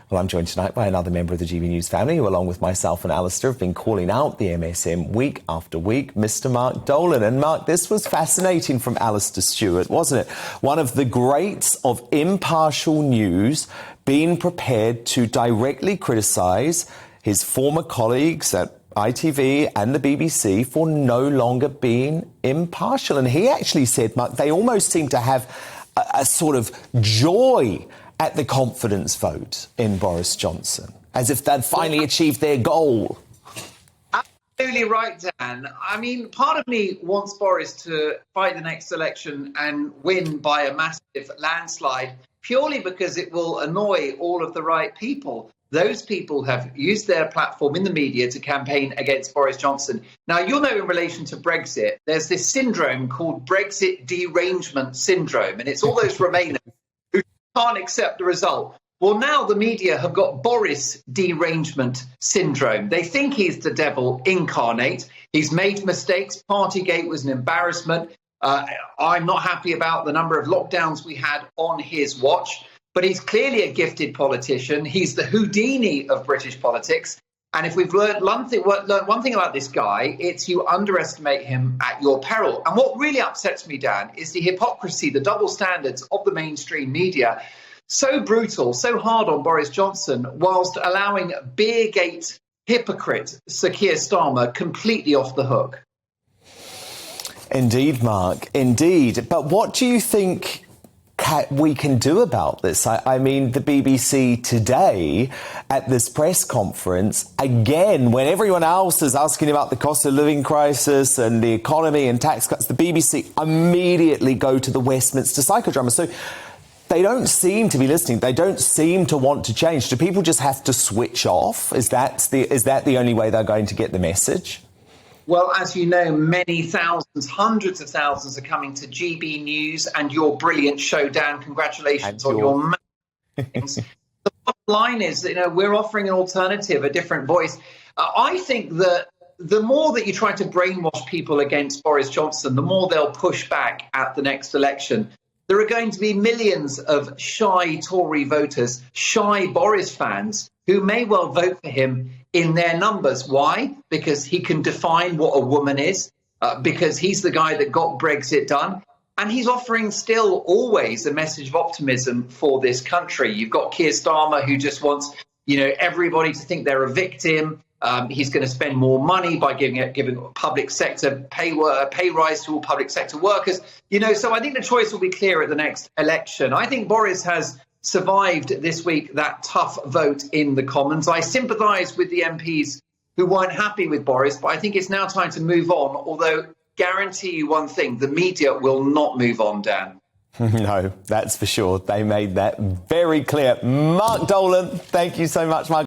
Well, I'm joined tonight by another member of the GBNews family who, along with myself and Alistair, have been calling out the MSM week after week, Mr. Mark Dolan. And Mark, this was fascinating from Alistair Stewart, wasn't it? One of the greats of impartial news being prepared to directly criticise his former colleagues at ITV and the BBC for no longer being impartial. And he actually said, Mark, they almost seem to have a sort of joy at the confidence vote in Boris Johnson, as if they'd finally achieved their goal. Absolutely right, Dan. I mean, part of me wants Boris to fight the next election and win by a massive landslide, purely because it will annoy all of the right people. Those people have used their platform in the media to campaign against Boris Johnson. Now, you'll know in relation to Brexit, there's this syndrome called Brexit derangement syndrome, and it's all those Remainers who can't accept the result. Well, now the media have got Boris derangement syndrome. They think he's the devil incarnate. He's made mistakes. Partygate was an embarrassment. I'm not happy about the number of lockdowns we had on his watch. But he's clearly a gifted politician. He's the Houdini of British politics. And if we've learned one thing about this guy, it's you underestimate him at your peril. And what really upsets me, Dan, is the hypocrisy, the double standards of the mainstream media. So brutal, so hard on Boris Johnson, whilst allowing Beergate hypocrite Sir Keir Starmer completely off the hook. Indeed, Mark, indeed. But what do you think we can do about this? I mean, the BBC today at this press conference, again, when everyone else is asking about the cost of living crisis and the economy and tax cuts, the BBC immediately go to the Westminster psychodrama. So they don't seem to be listening. They don't seem to want to change. Do people just have to switch off? Is that the only way they're going to get the message? Well, as you know, many thousands, hundreds of thousands are coming to GB News and your brilliant show, Dan. Congratulations on your things. The bottom line is that, we're offering an alternative, a different voice. I think that the more that you try to brainwash people against Boris Johnson, the more they'll push back at the next election. There are going to be millions of shy Tory voters, shy Boris fans, who may well vote for him in their numbers. Why? Because he can define what a woman is, because he's the guy that got Brexit done. And he's offering still always a message of optimism for this country. You've got Keir Starmer, who just wants, everybody to think they're a victim. He's going to spend more money by giving public sector pay rise to all public sector workers. So I think the choice will be clear at the next election. I think Boris has survived this week that tough vote in the Commons. I sympathise with the MPs who weren't happy with Boris, but I think it's now time to move on, although guarantee you one thing, the media will not move on, Dan. No, that's for sure. They made that very clear. Mark Dolan, thank you so much, Mark.